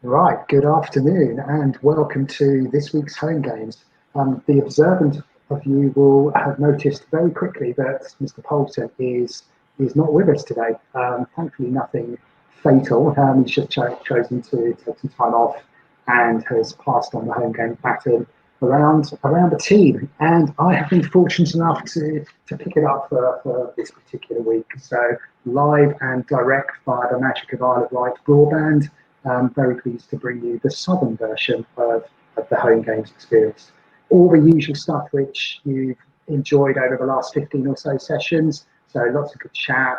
Right, good afternoon and welcome to this week's Home Games. The observant of you will have noticed very quickly that Mr. Poulton is not with us today. Thankfully, nothing fatal. He's just chosen to take some time off and has passed on the Home Game pattern around the team. And I have been fortunate enough to pick it up for this particular week. So live and direct via the magic of Isle of Wight broadband. I'm very pleased to bring you the southern version of the Home Games experience. All the usual stuff which you've enjoyed over the last 15 or so sessions. So lots of good chat,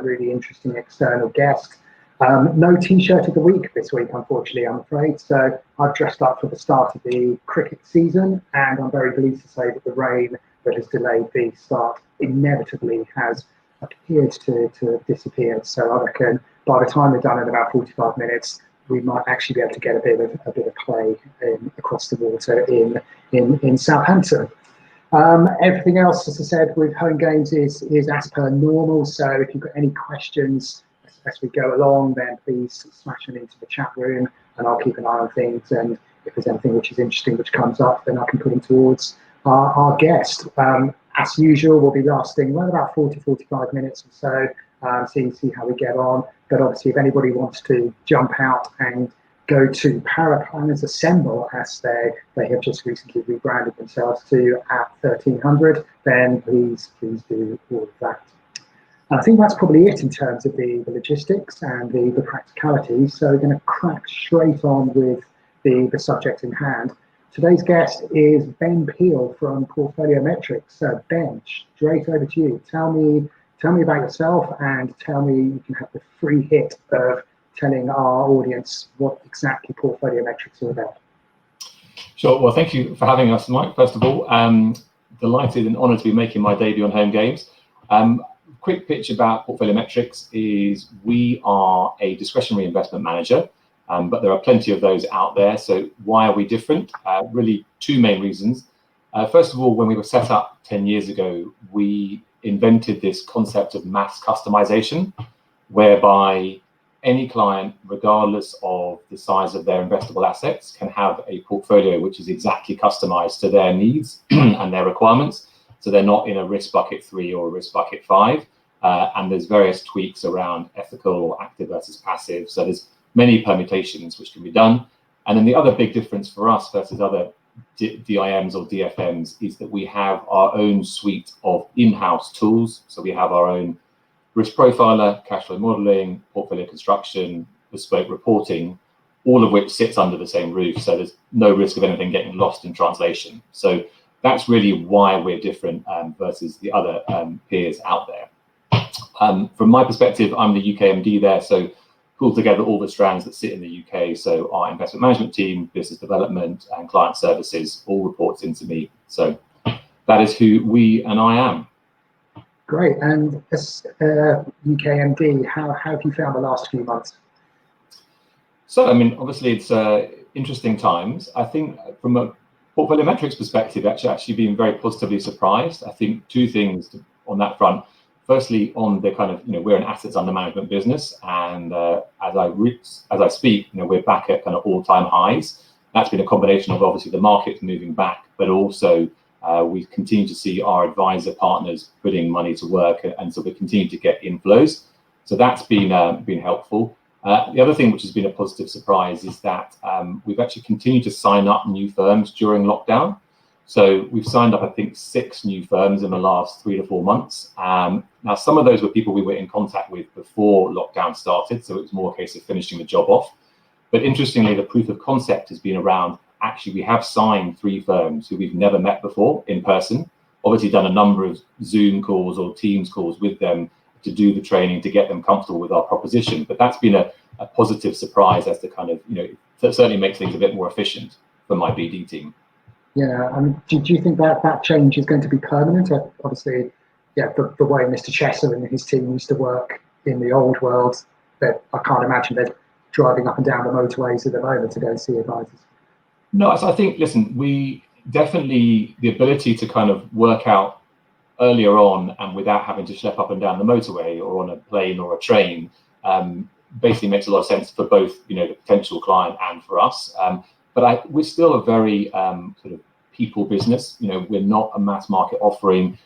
really interesting external guests. No T-shirt of the week this week, unfortunately, I'm afraid. So I've dressed up for the start of the cricket season, and I'm very pleased to say that the rain that has delayed the start inevitably has appeared to have disappeared. So I reckon by the time we're done in about 45 minutes, we might actually be able to get a bit of play across the water in Southampton. Everything else, as I said, with Home Games is as per normal. So if you've got any questions as we go along, then please smash them into the chat room, and I'll keep an eye on things. And if there's anything which is interesting which comes up, then I can put them towards our guest. As usual, we'll be lasting around about 40-45 minutes or so. See how we get on. But obviously, if anybody wants to jump out and go to Paraplanners Assemble, as they have just recently rebranded themselves to at 1300, then please do all of that. And I think that's probably it in terms of the logistics and the practicalities. So we're going to crack straight on with the subject in hand. Today's guest is Ben Peele from Portfoliometrix. So Ben, straight over to you. Tell me about yourself, and tell me, you can have the free hit of telling our audience what exactly Portfoliometrix is about. Sure. Well, thank you for having us, Mike. First of all, delighted and honoured to be making my debut on Home Games. Quick pitch about Portfoliometrix is we are a discretionary investment manager, but there are plenty of those out there. So why are we different? Really two main reasons. First of all, when we were set up 10 years ago, we invented this concept of mass customization, whereby any client, regardless of the size of their investable assets, can have a portfolio which is exactly customized to their needs and their requirements. So they're not in a risk bucket 3 or a risk bucket 5. And there's various tweaks around ethical, active versus passive. So there's many permutations which can be done. And then the other big difference for us versus other DIMs or DFMs is that we have our own suite of in-house tools. So we have our own risk profiler, cash flow modeling, portfolio construction, bespoke reporting, all of which sits under the same roof. So there's no risk of anything getting lost in translation. So that's really why we're different versus the other peers out there. From my perspective, I'm the UK MD there. So pull together all the strands that sit in the UK. So our investment management team, business development, and client services all reports into me. So that is who we and I am. Great. And as UK MD, how have you found the last few months? So, I mean, obviously it's interesting times. I think from a Portfoliometrix perspective, actually being very positively surprised. I think two things on that front. Firstly, on the kind of, we're an assets under management business, and as I speak, we're back at kind of all-time highs. That's been a combination of obviously the market moving back, but also we continue to see our advisor partners putting money to work, and so we continue to get inflows. So that's been helpful. The other thing which has been a positive surprise is that we've actually continued to sign up new firms during lockdown. So we've signed up, I think, 6 new firms in the last 3 to 4 months. Now, some of those were people we were in contact with before lockdown started, so it was more a case of finishing the job off. But interestingly, the proof of concept has been around, actually, we have signed 3 firms who we've never met before in person, obviously done a number of Zoom calls or Teams calls with them to do the training, to get them comfortable with our proposition. But that's been a positive surprise as to kind of, it certainly makes things a bit more efficient for my BD team. Yeah, I mean, do you think that change is going to be permanent? Obviously, yeah, the way Mr. Chesser and his team used to work in the old world, that I can't imagine they're driving up and down the motorways at the moment to go and see advisors. No, so I think, listen, we definitely, the ability to kind of work out earlier on and without having to schlep up and down the motorway or on a plane or a train basically makes a lot of sense for both, the potential client and for us. But we're still a very sort of people business. We're not a mass market offering.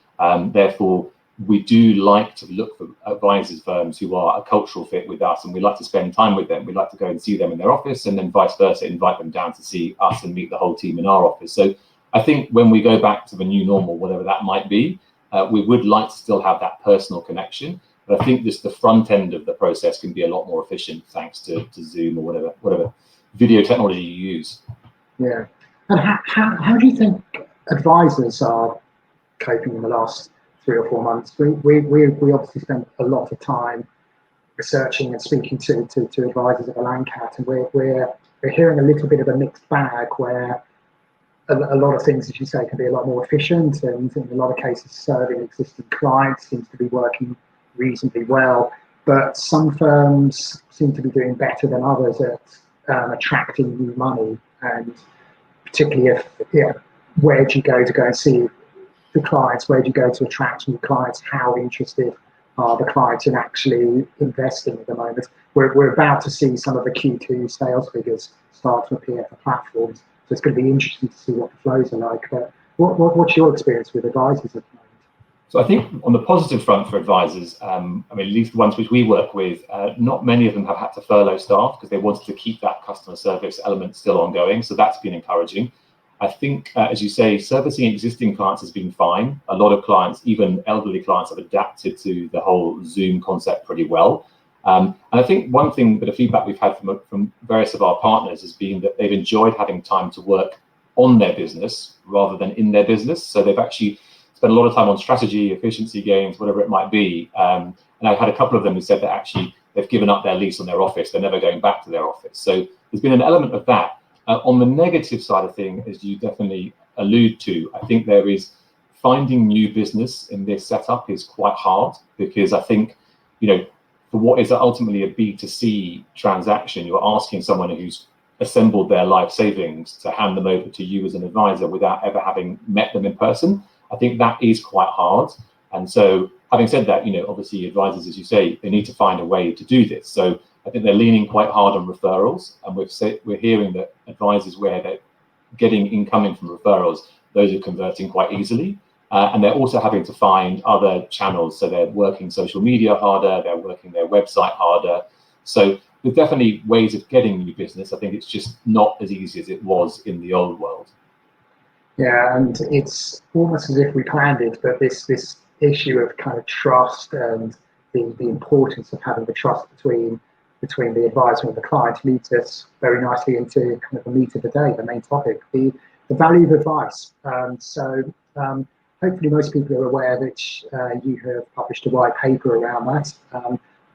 Therefore, we do like to look for advisors firms who are a cultural fit with us, and we like to spend time with them. We like to go and see them in their office, and then vice versa, invite them down to see us and meet the whole team in our office. So I think when we go back to the new normal, whatever that might be, we would like to still have that personal connection. But I think just the front end of the process can be a lot more efficient thanks to Zoom or whatever video technology you use. Yeah. And how do you think advisors are coping in the last 3 or 4 months? We obviously spent a lot of time researching and speaking to advisors at the Landcat, and we're hearing a little bit of a mixed bag where a lot of things, as you say, can be a lot more efficient, and in a lot of cases serving existing clients seems to be working reasonably well, but some firms seem to be doing better than others at attracting new money, and particularly where do you go and see the clients, where do you go to attract new clients, how interested are the clients in actually investing at the moment. We're about to see some of the Q2 sales figures start to appear for platforms, so it's going to be interesting to see what the flows are like. But what's your experience with advisors at the moment? So I think on the positive front for advisors, at least the ones which we work with, not many of them have had to furlough staff because they wanted to keep that customer service element still ongoing. So that's been encouraging. I think, as you say, servicing existing clients has been fine. A lot of clients, even elderly clients, have adapted to the whole Zoom concept pretty well. And I think one thing, bit of feedback we've had from various of our partners has been that they've enjoyed having time to work on their business rather than in their business. So they've actually spent a lot of time on strategy, efficiency gains, whatever it might be. And I've had a couple of them who said that actually they've given up their lease on their office. They're never going back to their office. So there's been an element of that. On the negative side of things, as you definitely allude to, I think there is finding new business in this setup is quite hard, because I think, for what is ultimately a B2C transaction, you're asking someone who's assembled their life savings to hand them over to you as an advisor without ever having met them in person. I think that is quite hard. And so having said that, obviously advisors, as you say, they need to find a way to do this. So I think they're leaning quite hard on referrals, and we're hearing that advisors where they're getting incoming from referrals, those are converting quite easily. And they're also having to find other channels. So they're working social media harder, they're working their website harder. So there's definitely ways of getting new business. I think it's just not as easy as it was in the old world. Yeah, and it's almost as if we planned it, but this issue of kind of trust and the importance of having the trust between the advisor and the client leads us very nicely into kind of the meat of the day, the main topic, the value of advice. Hopefully most people are aware that you have published a white paper around that.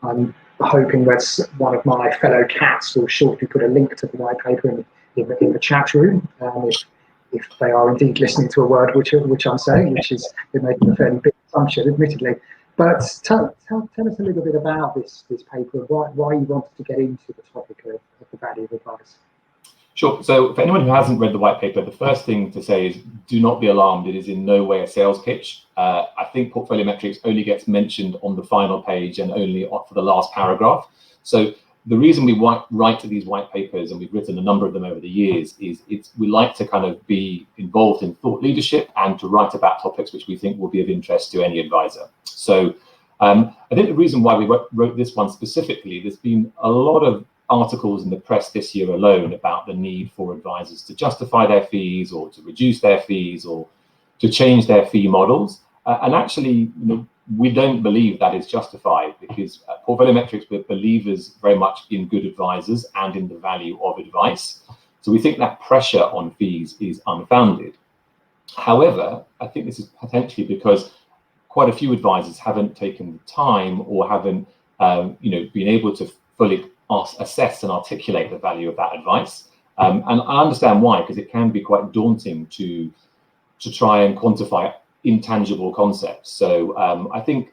I'm hoping that one of my fellow cats will shortly put a link to the white paper in the chat room, if they are indeed listening to a word which I'm saying, which is making a fairly big assumption, admittedly. But tell us a little bit about this paper, why you wanted to get into the topic of the value of advice. Sure. So for anyone who hasn't read the white paper, the first thing to say is do not be alarmed. It is in no way a sales pitch. I think Portfoliometrix only gets mentioned on the final page and only for the last paragraph. So the reason we write these white papers, and we've written a number of them over the years, is we like to kind of be involved in thought leadership and to write about topics which we think will be of interest to any advisor. So I think the reason why we wrote this one specifically, there's been a lot of articles in the press this year alone about the need for advisors to justify their fees or to reduce their fees or to change their fee models. And actually, we don't believe that is justified, because at Portfoliometrix, we're believers very much in good advisors and in the value of advice. So we think that pressure on fees is unfounded. However, I think this is potentially because quite a few advisors haven't taken the time or haven't been able to fully assess and articulate the value of that advice. And I understand why, because it can be quite daunting to try and quantify intangible concepts. So I think,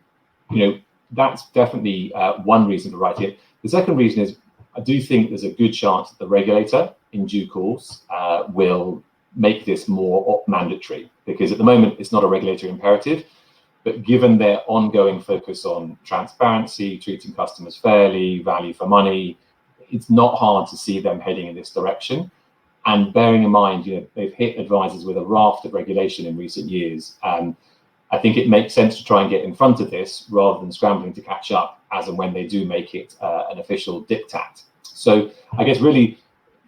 that's definitely one reason for writing it. The second reason is I do think there's a good chance that the regulator in due course will make this more mandatory, because at the moment it's not a regulatory imperative. But given their ongoing focus on transparency, treating customers fairly, value for money, it's not hard to see them heading in this direction. And bearing in mind, they've hit advisors with a raft of regulation in recent years. I think it makes sense to try and get in front of this rather than scrambling to catch up as and when they do make it an official diktat. So I guess really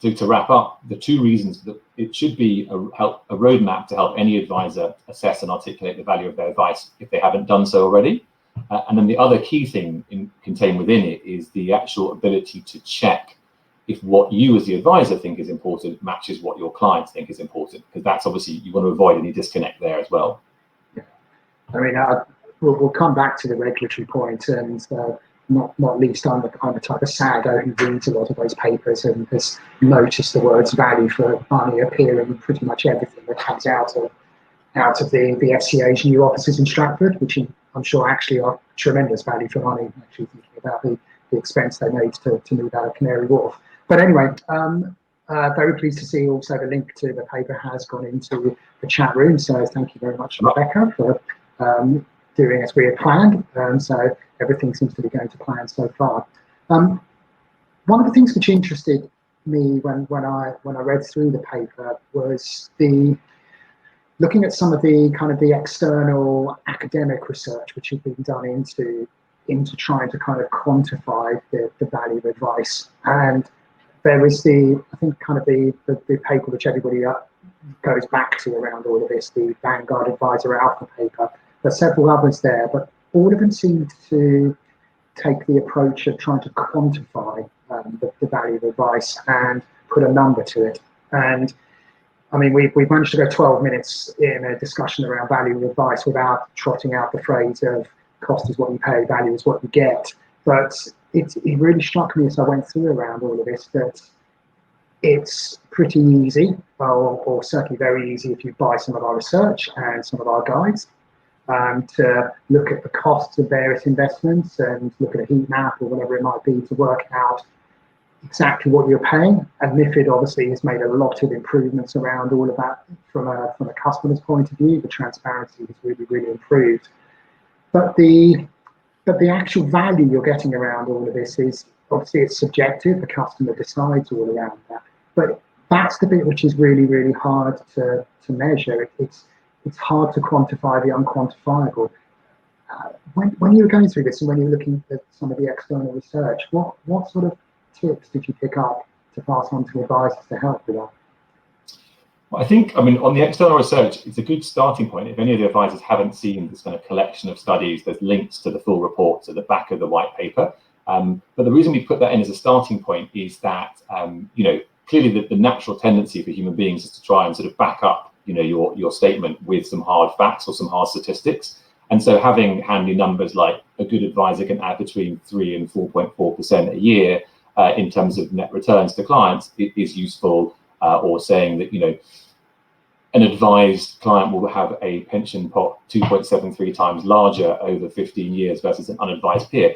to wrap up, the two reasons that it should be a roadmap to help any advisor assess and articulate the value of their advice if they haven't done so already. And then the other key thing contained within it is the actual ability to check if what you as the advisor think is important matches what your clients think is important, because that's obviously, you want to avoid any disconnect there as well. Yeah. I mean, we'll come back to the regulatory point, and not least I'm the type of saddo who reads a lot of those papers and has noticed the words value for money appearing in pretty much everything that comes out of the FCA's new offices in Stratford, which I'm sure actually are tremendous value for money, actually thinking about the expense they made to move out of Canary Wharf. But anyway, very pleased to see also the link to the paper has gone into the chat room. So thank you very much, Rebecca, for doing as we had planned. So everything seems to be going to plan so far. One of the things which interested me when I read through the paper was looking at some of the kind of the external academic research which had been done into trying to kind of quantify the value of advice. And there is I think kind of the paper which everybody goes back to around all of this, the Vanguard Advisor Alpha paper. There's several others there, but all of them seem to take the approach of trying to quantify the value of advice and put a number to it. And I mean, we've managed to go 12 minutes in a discussion around value of advice without trotting out the phrase of cost is what you pay, value is what you get. But it really struck me as I went through around all of this that it's pretty easy, or certainly very easy if you buy some of our research and some of our guides, to look at the costs of various investments and look at a heat map or whatever it might be to work out exactly what you're paying. And MiFID obviously has made a lot of improvements around all of that from a customer's point of view. The transparency has really, really improved. But the actual value you're getting around all of this is obviously it's subjective. The customer decides all around that. But that's the bit which is really, really hard to measure. It's hard to quantify the unquantifiable. When you were going through this and when you were looking at some of the external research, what sort of tips did you pick up to pass on to advisors to help with that? Well, I mean, on the external research, it's a good starting point. If any of the advisors haven't seen this kind of collection of studies, there's links to the full reports at the back of the white paper. But the reason we put that in as a starting point is that, clearly the natural tendency for human beings is to try and sort of back up, your statement with some hard facts or some hard statistics. And so having handy numbers like a good advisor can add between 3 and 4.4% a year in terms of net returns to clients is useful. Or saying that, an advised client will have a pension pot 2.73 times larger over 15 years versus an unadvised peer.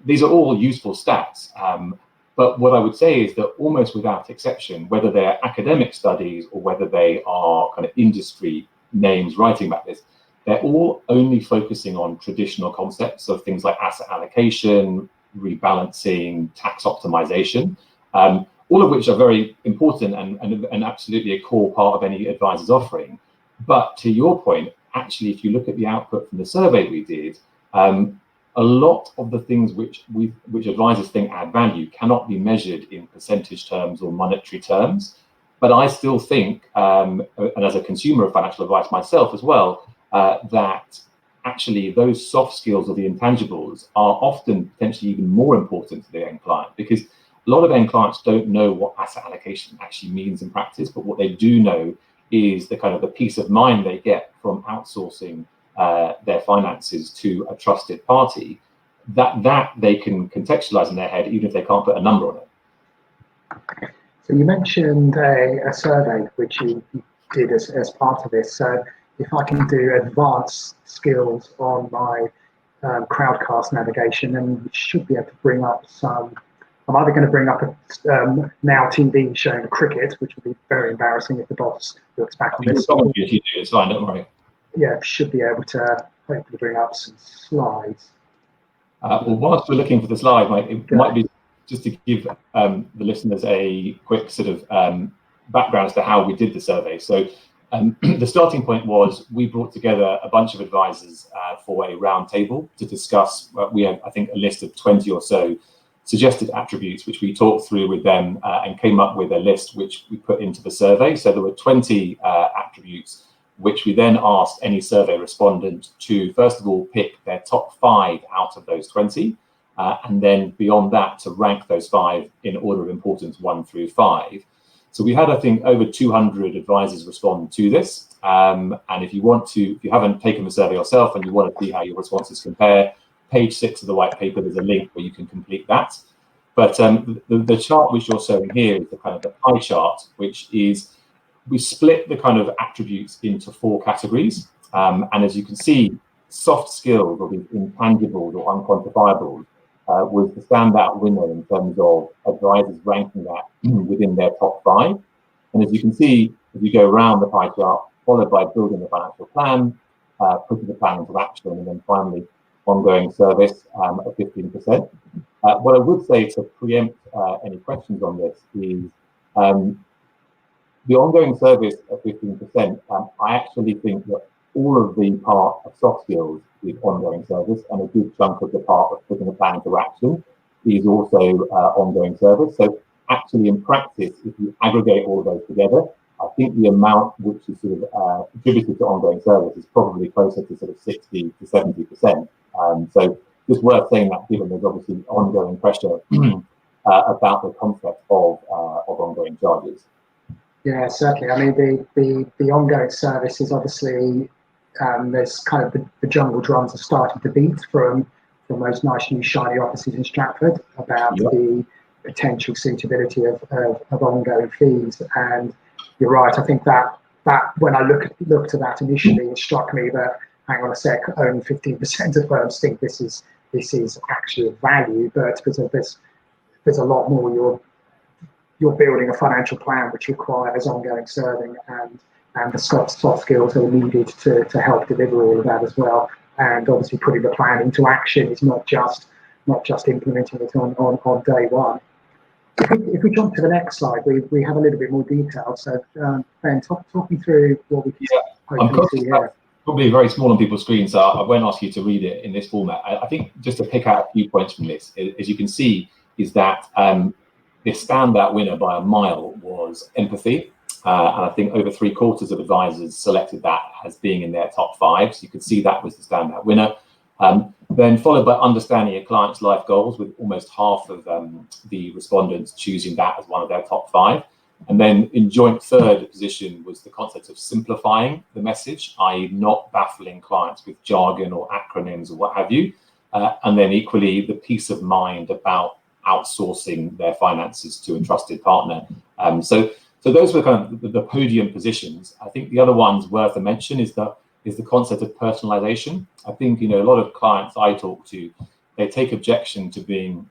These are all useful stats. But what I would say is that almost without exception, whether they're academic studies or whether they are kind of industry names writing about this, they're all only focusing on traditional concepts of things like asset allocation, rebalancing, tax optimization. All of which are very important and absolutely a core part of any advisor's offering. But to your point, actually, if you look at the output from the survey we did, a lot of the things which advisors think add value cannot be measured in percentage terms or monetary terms. But I still think, and as a consumer of financial advice myself as well, that actually those soft skills or the intangibles are often potentially even more important to the end client, because a lot of end clients don't know what asset allocation actually means in practice, but what they do know is the kind of the peace of mind they get from outsourcing their finances to a trusted party, that they can contextualize in their head, even if they can't put a number on it. So you mentioned a survey which you did as part of this. So if I can do advanced skills on my Crowdcast navigation, then you should be able to bring up some. I'm either going to bring up a Now TV showing cricket, which would be very embarrassing if the boss looks back on this. If you do, it's fine, don't worry. Yeah, should be able to hopefully bring up some slides. Well, whilst we're looking for the slide, Mike, it might be just to give the listeners a quick sort of background as to how we did the survey. So the starting point was we brought together a bunch of advisors for a round table to discuss. We had, I think, a list of 20 or so suggested attributes, which we talked through with them and came up with a list which we put into the survey. So there were 20 attributes, which we then asked any survey respondent to, first of all, pick their top 5 out of those 20, and then beyond that to rank those 5 in order of importance 1 through 5. So we had, I think, over 200 advisors respond to this. And if you haven't taken the survey yourself and you want to see how your responses compare, page 6 of the white paper, there's a link where you can complete that. But the chart which you're showing here is the kind of the pie chart, which is we split the kind of attributes into 4 categories. And as you can see, soft skills or the intangibles or unquantifiables was the standout winner in terms of advisors ranking that within their top 5. And as you can see, as you go around the pie chart, followed by building a financial plan, putting the plan into action, and then finally ongoing service at 15%. What I would say to preempt any questions on this is the ongoing service at 15%, I actually think that all of the part of soft skills is ongoing service, and a good chunk of the part of putting a plan into action is also ongoing service. So actually in practice, if you aggregate all of those together, I think the amount which is sort of attributed to ongoing service is probably closer to sort of 60 to 70%. So just worth saying that, given there's obviously ongoing pressure about the concept of ongoing charges. Yeah, certainly. I mean, the ongoing service is obviously there's kind of the jungle drums are starting to beat from those nice new shiny offices in Stratford about the potential suitability of ongoing fees. And you're right. I think that when I looked at that initially, it struck me that, hang on a sec, only 15% of firms think this is actually of value, but there's a lot more. You're building a financial plan which requires ongoing serving and the soft skills that are needed to help deliver all of that as well. And obviously putting the plan into action is not just implementing it on day one. If we jump to the next slide, we have a little bit more detail. So Ben, talk me through what we can hopefully see here. Probably very small on people's screens, so I won't ask you to read it in this format. I think just to pick out a few points from this, as you can see, is that the standout winner by a mile was empathy. And I think over 3/4 of advisors selected that as being in their top 5. So you could see that was the standout winner. Then followed by understanding a client's life goals, with almost half of the respondents choosing that as one of their top 5. And then in joint third position was the concept of simplifying the message, i.e. not baffling clients with jargon or acronyms or what have you. And then equally the peace of mind about outsourcing their finances to a trusted partner. So those were kind of the podium positions. I think the other ones worth a mention is the concept of personalization. I think, a lot of clients I talk to, they take objection to being,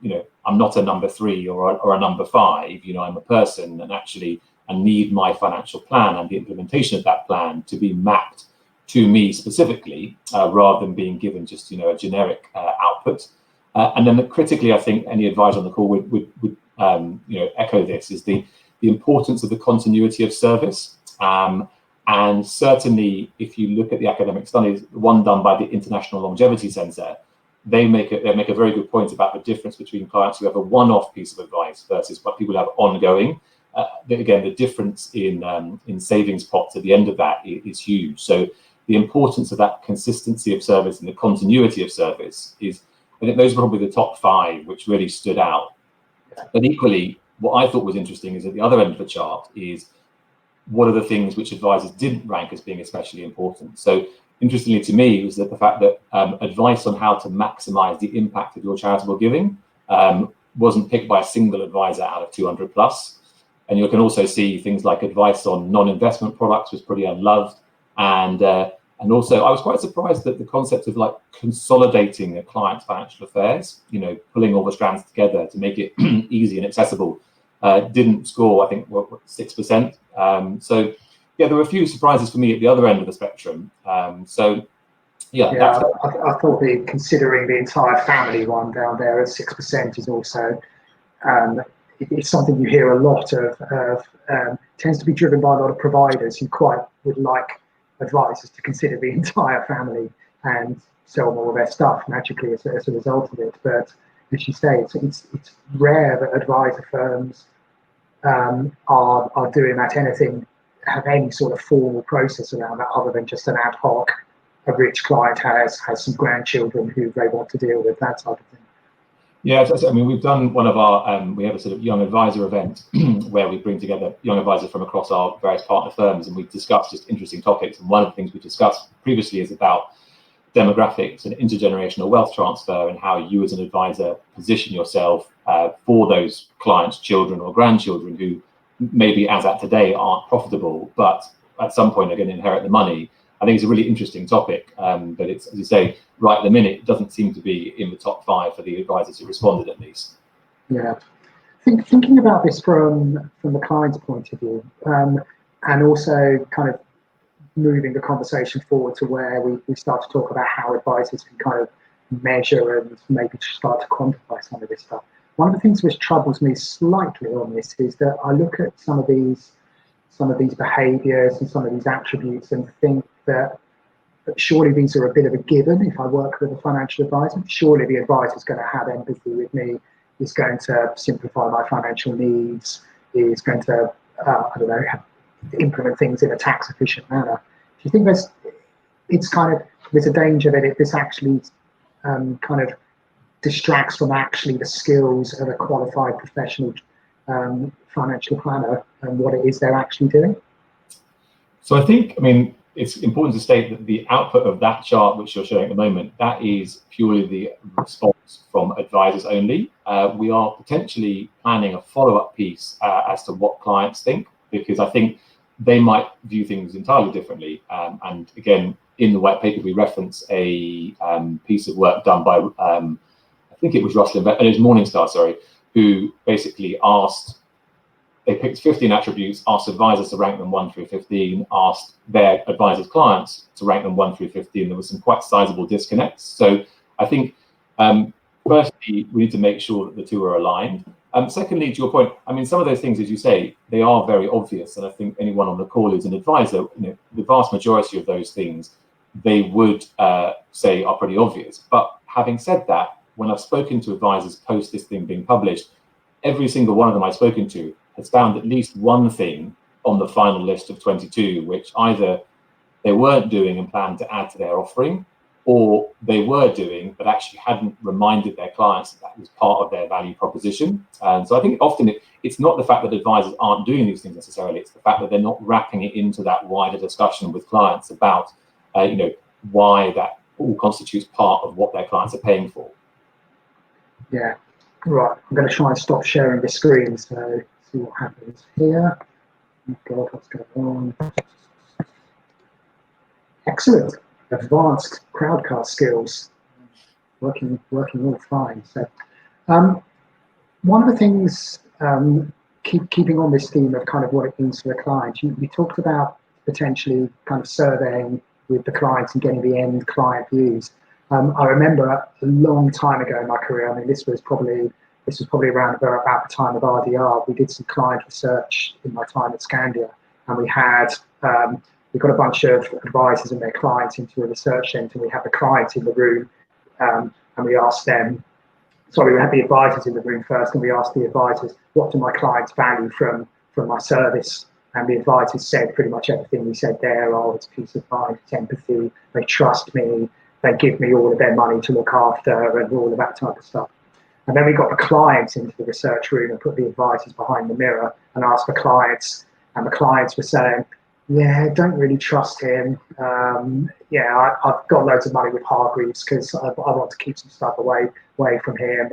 I'm not a number 3 or a number 5, I'm a person and actually I need my financial plan and the implementation of that plan to be mapped to me specifically, rather than being given just, a generic output. And then critically, I think any advisor on the call would echo this, is the importance of the continuity of service. And certainly, if you look at the academic studies, the one done by the International Longevity Centre, they make a very good point about the difference between clients who have a one-off piece of advice versus what people have ongoing. Again, the difference in savings pots at the end of that is huge. So the importance of that consistency of service and the continuity of service is, I think those were probably the top 5 which really stood out. But equally, what I thought was interesting is at the other end of the chart is what are the things which advisors didn't rank as being especially important. So interestingly to me was that the fact that advice on how to maximize the impact of your charitable giving wasn't picked by a single advisor out of 200 plus. And you can also see things like advice on non-investment products was pretty unloved. And also I was quite surprised that the concept of like consolidating a client's financial affairs, pulling all the strands together to make it easy and accessible, didn't score, I think, 6%. So yeah, there were a few surprises for me at the other end of the spectrum. So Yeah, Yeah, I thought considering the entire family one down there at 6% is also it's something you hear a lot of tends to be driven by a lot of providers who quite would like advisors to consider the entire family and sell more of their stuff magically as a result of it. But as you say, it's rare that advisor firms are doing that, have any sort of formal process around that other than just an ad hoc. A rich client has some grandchildren who they want to deal with, that type of thing. Yeah, I mean, we've done one of our, we have a sort of young advisor event where we bring together young advisors from across our various partner firms, and we discuss just interesting topics. And one of the things we discussed previously is about demographics and intergenerational wealth transfer, and how you as an advisor position yourself for those clients' children or grandchildren who maybe as at today aren't profitable, but at some point are going to inherit the money. I think it's a really interesting topic, but it's, as you say, right at the minute, it doesn't seem to be in the top 5 for the advisors who responded, at least. Yeah, thinking about this from the client's point of view, and also kind of moving the conversation forward to where we start to talk about how advisors can kind of measure and maybe start to quantify some of this stuff. One of the things which troubles me slightly on this is that I look at some of these behaviours and some of these attributes and think that surely these are a bit of a given. If I work with a financial advisor, surely the advisor is going to have empathy with me, is going to simplify my financial needs, is going to, I don't know, implement things in a tax efficient manner. Do you think there's a danger that this actually kind of distracts from actually the skills of a qualified professional financial planner and what it is they're actually doing? So I mean, it's important to state that the output of that chart, which you're showing at the moment, that is purely the response from advisors only. We are potentially planning a follow-up piece as to what clients think, because I think they might view things entirely differently. And again, in the white paper, we reference a piece of work done by, I think it was Russell, it was Morningstar, sorry, who basically they picked 15 attributes, asked advisors to rank them 1 through 15, asked their advisors' clients to rank them 1 through 15. There was some quite sizable disconnects. So I think, firstly, we need to make sure that the two are aligned. Secondly, to your point, I mean, some of those things, as you say, they are very obvious. And I think anyone on the call who's an advisor, the vast majority of those things, they would say are pretty obvious. But having said that, when I've spoken to advisors post this thing being published, every single one of them I've spoken to has found at least one thing on the final list of 22, which either they weren't doing and planned to add to their offering, or they were doing but actually hadn't reminded their clients that was part of their value proposition. And so I think often it's not the fact that advisors aren't doing these things necessarily, it's the fact that they're not wrapping it into that wider discussion with clients about why that all constitutes part of what their clients are paying for. Yeah, right. I'm going to try and stop sharing the screen, so see what happens here. Oh God, what's going on? Excellent. Advanced crowdcast skills, working all fine. So, one of the things, keeping on this theme of kind of what it means for the client, you talked about potentially kind of surveying with the clients and getting the end client views. I remember a long time ago in my career, I mean, this was probably around about the time of RDR. We did some client research in my time at Scandia, and we got a bunch of advisors and their clients into a research centre. We had the clients in the room, and we asked them. Sorry, we had the advisors in the room first, and we asked the advisors, what do my clients value from my service? And the advisors said pretty much everything we said there. Oh, it's peace of mind, it's empathy, they trust me, they give me all of their money to look after, and all of that type of stuff. And then we got the clients into the research room and put the advisors behind the mirror and asked the clients, and the clients were saying, yeah, don't really trust him. I've got loads of money with Hargreaves because I want to keep some stuff away from him.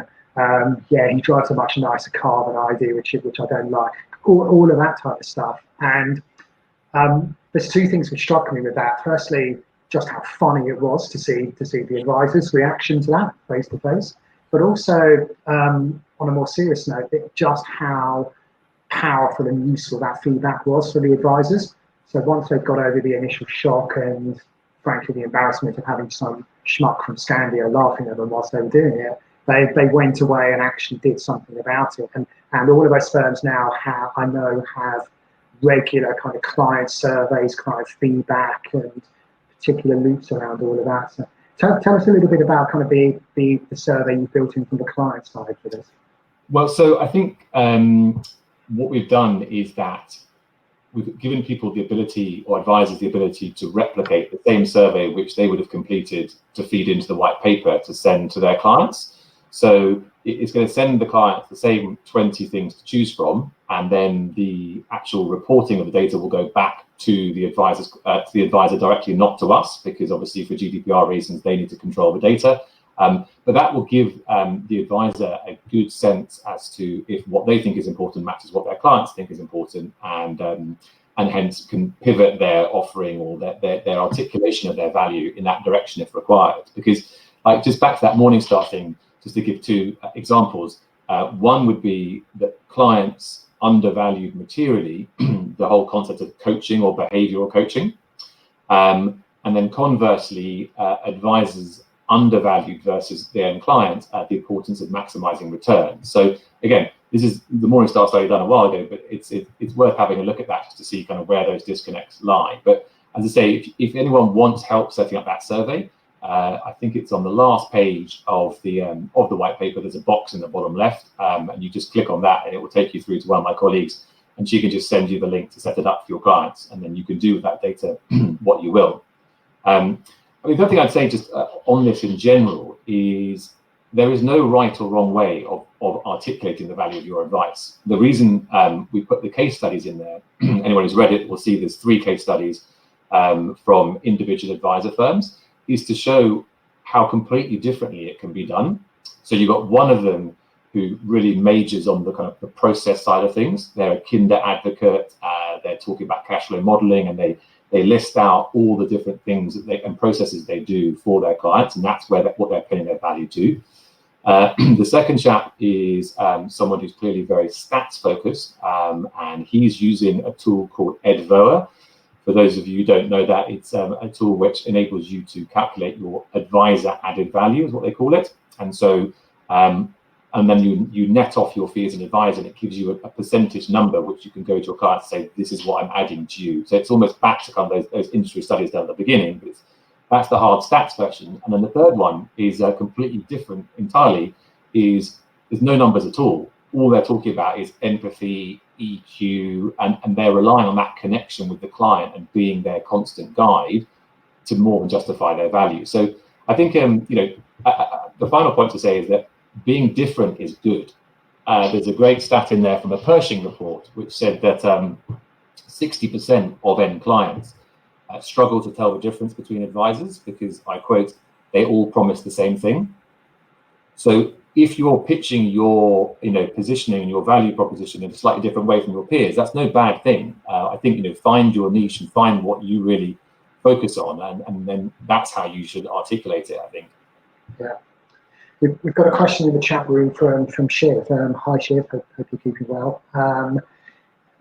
He drives a much nicer car than I do, which I don't like. All of that type of stuff. And there's two things which struck me with that. Firstly, just how funny it was to see the advisors' reaction to that face to face, but also on a more serious note, just how powerful and useful that feedback was for the advisors. So once they've got over the initial shock and frankly, the embarrassment of having some schmuck from Scandia laughing at them whilst they were doing it. They went away and actually did something about it. And all of those firms now have regular kind of client surveys, client feedback, and particular loops around all of that. So tell us a little bit about kind of the survey you built in from the client side for this. Well, so I think what we've done is that we've given people the ability, or advisors the ability, to replicate the same survey which they would have completed to feed into the white paper to send to their clients. So it's going to send the clients the same 20 things to choose from, and then the actual reporting of the data will go back to the advisor directly, not to us, because obviously for GDPR reasons they need to control the data. But that will give the advisor a good sense as to if what they think is important matches what their clients think is important, and hence can pivot their offering or their articulation of their value in that direction if required. Because, like, just back to that Morningstar thing, just to give two examples. One would be that clients undervalued materially the whole concept of coaching or behavioral coaching. And then conversely, advisors undervalued versus their own clients the importance of maximizing returns. So again, this is the Morningstar study done a while ago, but it's worth having a look at that just to see kind of where those disconnects lie. But as I say, if anyone wants help setting up that survey, I think it's on the last page of the white paper. There's a box in the bottom left, and you just click on that, and it will take you through to one of my colleagues, and she can just send you the link to set it up for your clients, and then you can do with that data what you will. I mean, the other thing I'd say just on this in general is there is no right or wrong way of articulating the value of your advice. The reason we put the case studies in there, anyone who's read it will see there's 3 case studies from individual advisor firms, is to show how completely differently it can be done. So you've got one of them who really majors on the kind of the process side of things. They're a Kinder advocate. They're talking about cash flow modeling, and they list out all the different things that and processes they do for their clients, and that's where what they're putting their value to. The second chap is someone who's clearly very stats focused, and he's using a tool called EdVoa. For those of you who don't know that, it's a tool which enables you to calculate your advisor added value, is what they call it. And so, and then you net off your fee as an advisor, and it gives you a percentage number which you can go to a client and say, this is what I'm adding to you. So it's almost back to kind of those industry studies done at the beginning, but that's the hard stats version. And then the third one is completely different entirely, is there's no numbers at all. All they're talking about is empathy, EQ, and they're relying on that connection with the client and being their constant guide to more than justify their value. So I think the final point to say is that being different is good. There's a great stat in there from a Pershing report which said that 60% of end clients struggle to tell the difference between advisors because, I quote, they all promise the same thing. So if you're pitching your positioning and your value proposition in a slightly different way from your peers, that's no bad thing. I think find your niche and find what you really focus on, and then that's how you should articulate it, I think. Yeah. We've got a question in the chat room from Shiv. Hi Shiv, hope you're keeping well.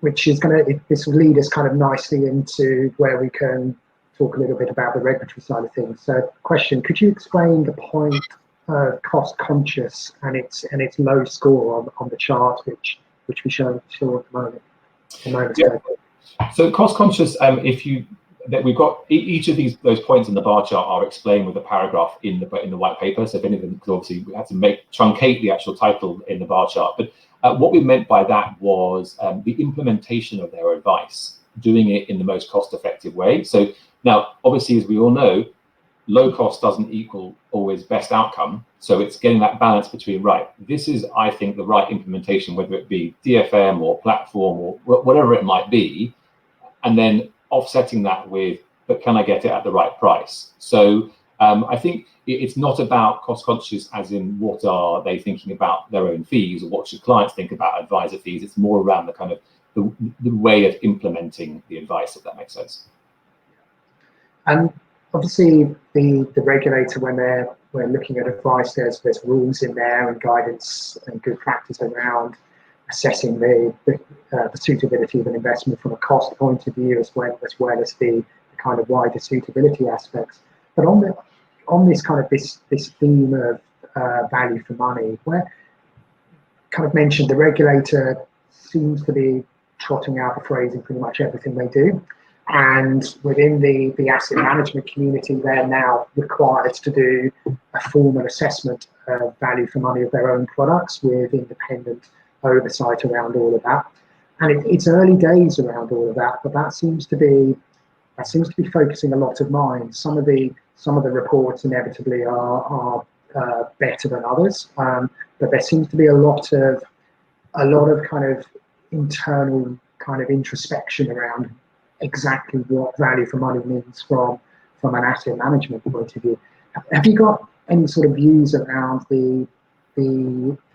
Which is this will lead us kind of nicely into where we can talk a little bit about the regulatory side of things. So question, could you explain the point cost conscious and its low score on the chart which we saw at the moment. Yeah. So cost conscious, we've got each of those points in the bar chart are explained with a paragraph in the white paper. So if anything, because obviously we had to truncate the actual title in the bar chart. But what we meant by that was the implementation of their advice, doing it in the most cost-effective way. So now, obviously, as we all know, low cost doesn't equal always best outcome. So it's getting that balance between, right, this is, I think, the right implementation, whether it be DFM or platform or whatever it might be, and then offsetting that with, but can I get it at the right price? So I think it's not about cost conscious as in what are they thinking about their own fees or what should clients think about advisor fees. It's more around the kind of the way of implementing the advice, if that makes sense. And obviously the regulator, when we're looking at advice, there's rules in there and guidance and good practice around assessing the suitability of an investment from a cost point of view, as well as the kind of wider suitability aspects. But on this kind of this theme of value for money, where kind of mentioned the regulator seems to be trotting out the phrase in pretty much everything they do. And within the asset management community, they're now required to do a formal assessment of value for money of their own products with independent oversight around all of that. And it's early days around all of that, but that seems to be focusing a lot of minds. Some of the reports inevitably are better than others, but there seems to be a lot of kind of internal kind of introspection around exactly what value for money means from an asset management point of view. Have you got any sort of views around the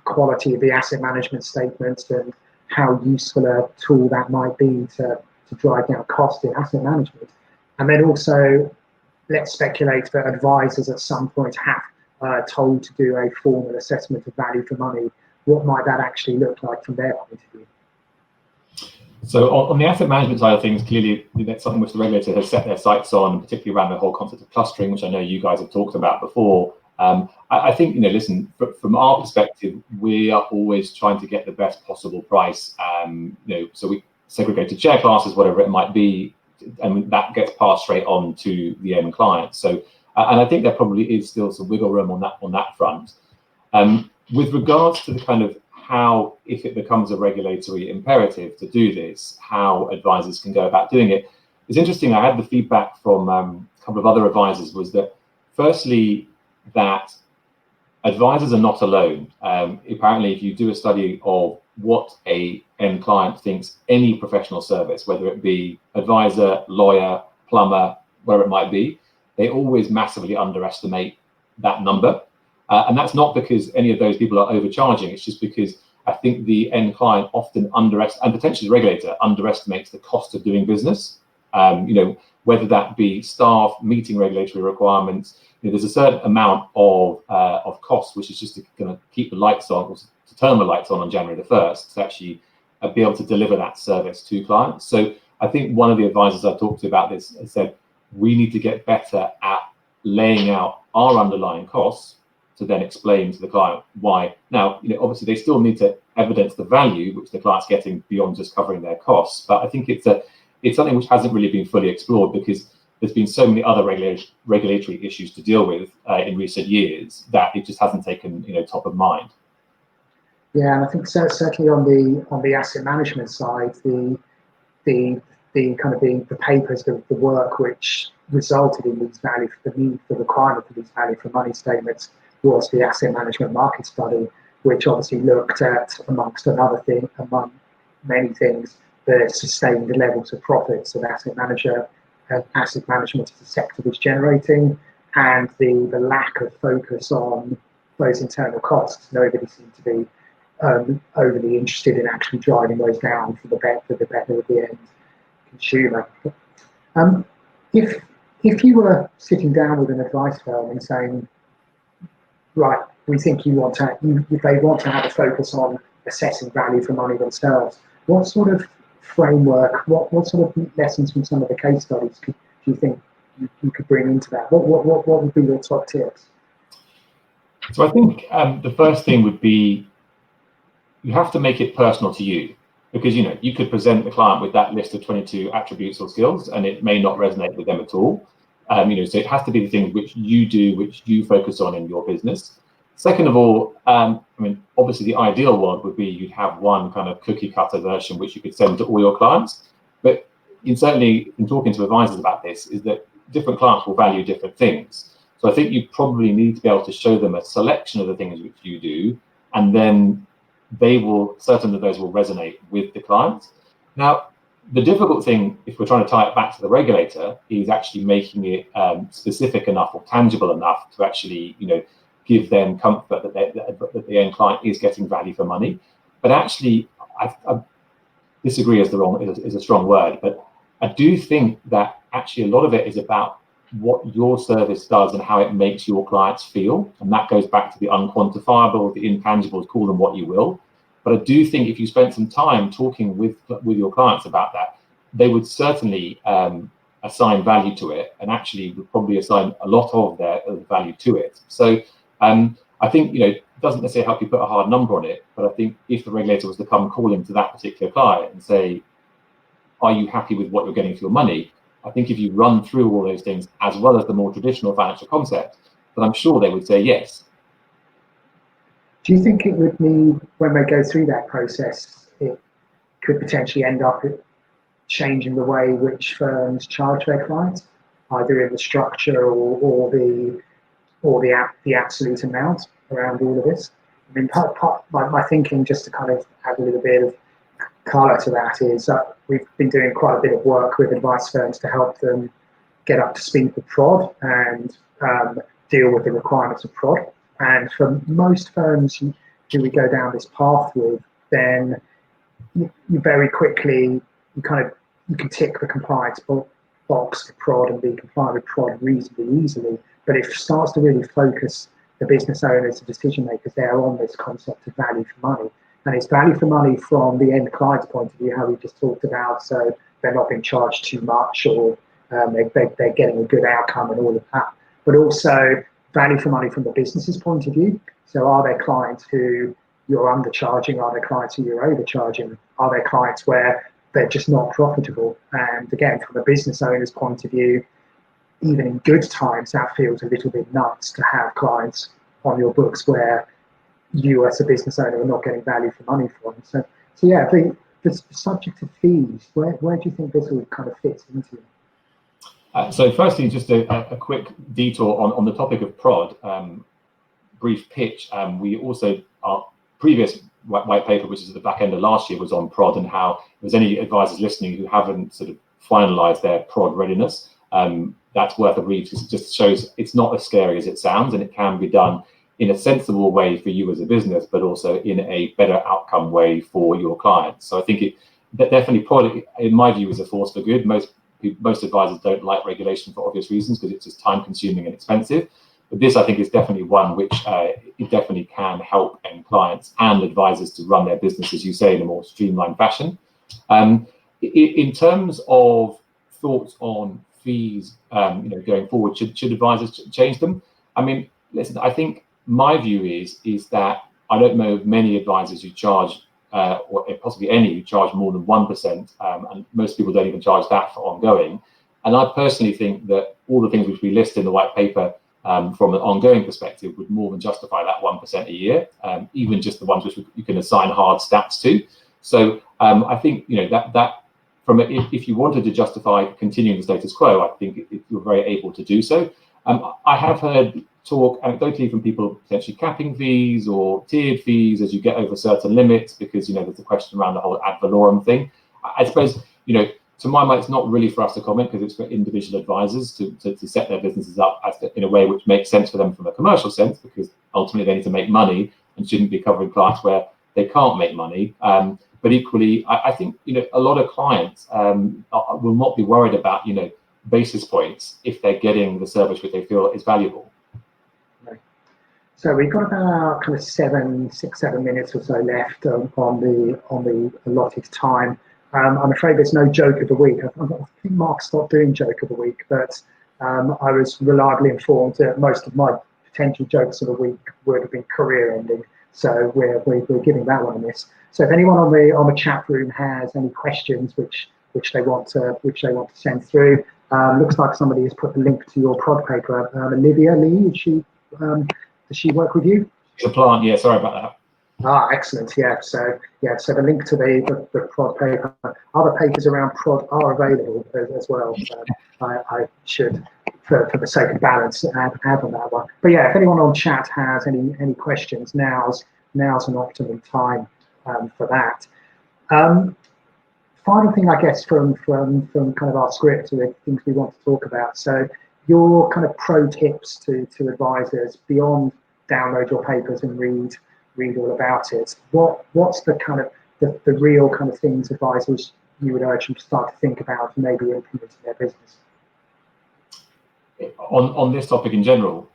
quality of the asset management statements and how useful a tool that might be to drive down cost in asset management? And then also, let's speculate that advisors at some point have told to do a formal assessment of value for money. What might that actually look like from their point of view? So on the asset management side of things, clearly that's something which the regulator has set their sights on, particularly around the whole concept of clustering, which I know you guys have talked about before. I think, listen, from our perspective, we are always trying to get the best possible price. So we segregated share classes, whatever it might be, and that gets passed straight on to the end client. So, and I think there probably is still some wiggle room on that front. With regards to the kind of how, if it becomes a regulatory imperative to do this, how advisors can go about doing it, it's interesting. I had the feedback from a couple of other advisors was that, firstly, that advisors are not alone. Apparently, if you do a study of what a end client thinks any professional service, whether it be advisor, lawyer, plumber, whatever it might be, they always massively underestimate that number. And that's not because any of those people are overcharging. It's just because I think the end client often and potentially the regulator underestimates the cost of doing business. Whether that be staff, meeting regulatory requirements. There's a certain amount of cost, which is just going to keep the lights on, or to turn the lights on January the 1st, to actually be able to deliver that service to clients. So I think one of the advisors I talked to about this has said, we need to get better at laying out our underlying costs to then explain to the client why. Now, obviously they still need to evidence the value which the client's getting beyond just covering their costs. But I think it's something which hasn't really been fully explored because there's been so many other regulatory issues to deal with in recent years that it just hasn't taken top of mind. Yeah, and I think certainly on the asset management side, the kind of the papers, the work which resulted in these the requirement for these value for money statements was the asset management market study, which obviously looked at, among many things, the sustained levels of profits that asset management as a sector was generating, and the lack of focus on those internal costs. Nobody seemed to be overly interested in actually driving those down for the better of the end consumer. If you were sitting down with an advice firm and saying, right, we think if they want to have a focus on assessing value for money themselves, what sort of framework, what sort of lessons from some of the case studies do you think you could bring into that? What would be your top tips? So I think the first thing would be you have to make it personal to you, because you could present the client with that list of 22 attributes or skills and it may not resonate with them at all. So it has to be the things which you do, which you focus on in your business. Second of all, obviously the ideal one would be you'd have one kind of cookie cutter version which you could send to all your clients. But certainly in talking to advisors about this is that different clients will value different things. So I think you probably need to be able to show them a selection of the things which you do, and then certain of those will resonate with the clients. Now, the difficult thing, if we're trying to tie it back to the regulator, is actually making it specific enough or tangible enough to actually, give them comfort that the end client is getting value for money. But actually, I disagree is a strong word, but I do think that actually a lot of it is about what your service does and how it makes your clients feel. And that goes back to the unquantifiable, the intangibles, call them what you will. But I do think if you spent some time talking with your clients about that, they would certainly assign value to it, and actually would probably assign a lot of their value to it. So I think, it doesn't necessarily help you put a hard number on it, but I think if the regulator was to come calling to that particular client and say, are you happy with what you're getting for your money? I think if you run through all those things, as well as the more traditional financial concept, then I'm sure they would say yes. Do you think it would need, when they go through that process, it could potentially end up changing the way which firms charge their clients, either in the structure or the absolute amount around all of this? I mean, my thinking, just to kind of add a little bit of colour to that, is that we've been doing quite a bit of work with advice firms to help them get up to speed with prod and deal with the requirements of prod. And for most firms who we go down this path with, then you very quickly, you can tick the compliance box for prod and be compliant with prod reasonably easily. But it starts to really focus the business owners, the decision makers there on this concept of value for money. And it's value for money from the end client's point of view, how we just talked about. So they're not being charged too much, or they're getting a good outcome and all of that. But also value for money from the business's point of view. So are there clients who you're undercharging? Are there clients who you're overcharging? Are there clients where they're just not profitable? And again, from a business owner's point of view, even in good times, that feels a little bit nuts to have clients on your books where you as a business owner are not getting value for money from. So yeah, the subject of fees, where do you think this all kind of fits into? So firstly, just a quick detour on the topic of prod, brief pitch. We also, our previous white paper, which is at the back end of last year, was on prod and how if there's any advisors listening who haven't sort of finalised their prod readiness, that's worth a read, because it just shows it's not as scary as it sounds, and it can be done in a sensible way for you as a business, but also in a better outcome way for your clients. So I think definitely prod, in my view, is a force for good. Most advisors don't like regulation for obvious reasons, because it's just time consuming and expensive. But this, I think, is definitely one which it definitely can help end clients and advisors to run their business, as you say, in a more streamlined fashion. In terms of thoughts on fees, going forward, should advisors change them? I mean, listen, I think my view is that I don't know of many advisors who charge, or possibly any, who charge more than 1%, and most people don't even charge that for ongoing. And I personally think that all the things which we list in the white paper from an ongoing perspective would more than justify that 1% a year, even just the ones which you can assign hard stats to. So I think that from if you wanted to justify continuing the status quo, I think you're very able to do so. I have heard talk anecdotally from people potentially capping fees or tiered fees as you get over certain limits, because there's a question around the whole ad valorem thing. I suppose to my mind, it's not really for us to comment, because it's for individual advisors to set their businesses up in a way which makes sense for them from a commercial sense, because ultimately they need to make money and shouldn't be covering clients where they can't make money. But equally, I think a lot of clients will not be worried about basis points if they're getting the service which they feel is valuable. Right. So we've got about kind of 6-7 minutes or so left on the allotted time. I'm afraid there's no joke of the week. I think Mark stopped doing joke of the week, but I was reliably informed that most of my potential jokes of the week would have been career ending. So we're giving that one a miss. So if anyone on the chat room has any questions which they want to send through, looks like somebody has put the link to your prod paper. Olivia Lee, does she work with you? She's a plant, yeah. Sorry about that. Ah, excellent. Yeah. So the link to the prod paper. Other papers around prod are available as well. So I should, for the sake of balance, add on that one. But yeah, if anyone on chat has any questions, now's an optimum time for that. Final thing, I guess, from kind of our script to the things we want to talk about. So your kind of pro tips to advisors beyond download your papers and read all about it. What's the kind of the real kind of things advisors you would urge them to start to think about and maybe implement in their business? On this topic in general?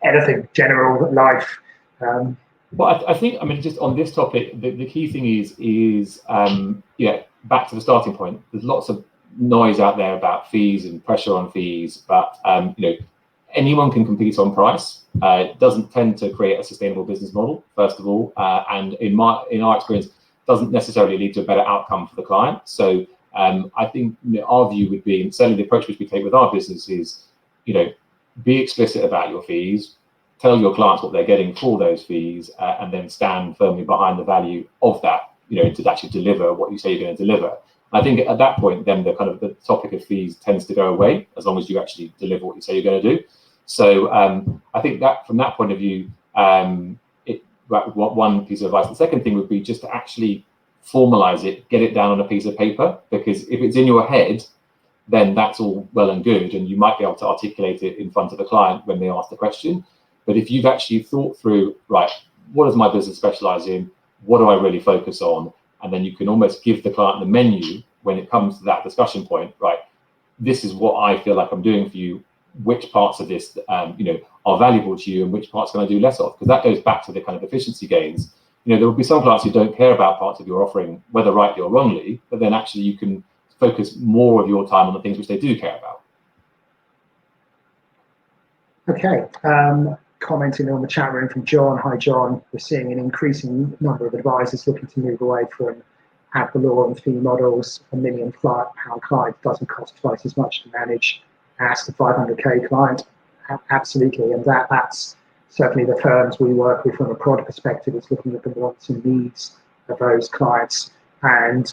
Anything, general, life. Well, I think, just on this topic, the key thing is back to the starting point. There's lots of noise out there about fees and pressure on fees, but anyone can compete on price. It doesn't tend to create a sustainable business model, first of all, and in our experience, doesn't necessarily lead to a better outcome for the client. So I think our view would be, and certainly the approach which we take with our business is, be explicit about your fees, tell your clients what they're getting for those fees, and then stand firmly behind the value of that, to actually deliver what you say you're going to deliver. I think at that point, then the topic of fees tends to go away, as long as you actually deliver what you say you're going to do. So I think that from that point of view, one piece of advice. The second thing would be just to actually formalize it, get it down on a piece of paper, because if it's in your head, then that's all well and good, and you might be able to articulate it in front of the client when they ask the question. But if you've actually thought through, right, what does my business specialize in? What do I really focus on? And then you can almost give the client the menu when it comes to that discussion point, right? This is what I feel like I'm doing for you. Which parts of this, are valuable to you, and which parts can I do less of? Because that goes back to the kind of efficiency gains. There will be some clients who don't care about parts of your offering, whether rightly or wrongly, but then actually you can focus more of your time on the things which they do care about. Okay. Commenting on the chat room from John. Hi, John. We're seeing an increasing number of advisors looking to move away from ad valorem fee models. £1 million client doesn't cost twice as much to manage as the 500k client. Absolutely, and that's certainly the firms we work with from a product perspective is looking at the wants and needs of those clients. And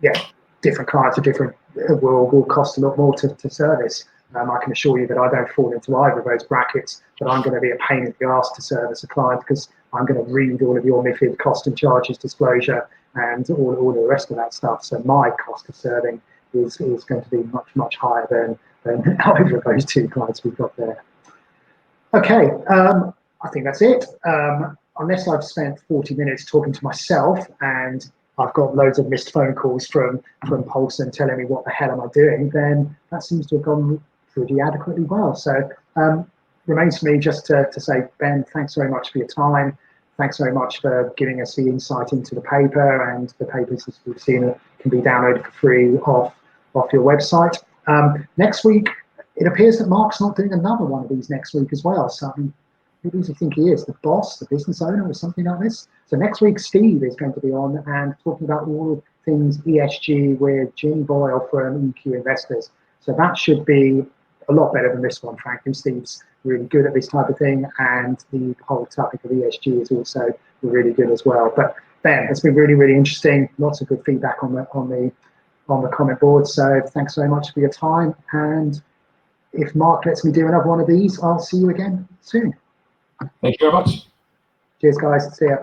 yeah, different clients are different, will cost a lot more to service. I can assure you that I don't fall into either of those brackets, but I'm going to be a pain in the arse to service a client because I'm going to read all of your MiFID cost and charges disclosure and all the rest of that stuff. So my cost of serving is going to be much higher than either of those two clients we've got there. Okay, I think that's it. Unless I've spent 40 minutes talking to myself and I've got loads of missed phone calls from Paulson telling me what the hell am I doing, then that seems to have gone pretty adequately well. So remains for me just to say, Ben, thanks very much for your time. Thanks very much for giving us the insight into the paper, and the papers, as we've seen, can be downloaded for free off your website. Next week, it appears that Mark's not doing another one of these next week as well. So who does he think he is? The boss, the business owner, or something like this? So next week, Steve is going to be on and talking about all things ESG with Jim Boyle from EQ Investors. So that should be a lot better than this one, frankly. Steve's really good at this type of thing, and the whole topic of ESG is also really good as well. But Ben, it's been really interesting. Lots of good feedback on the comment board. So thanks very much for your time. And if Mark lets me do another one of these, I'll see you again soon. Thank you very much. Cheers, guys. See ya.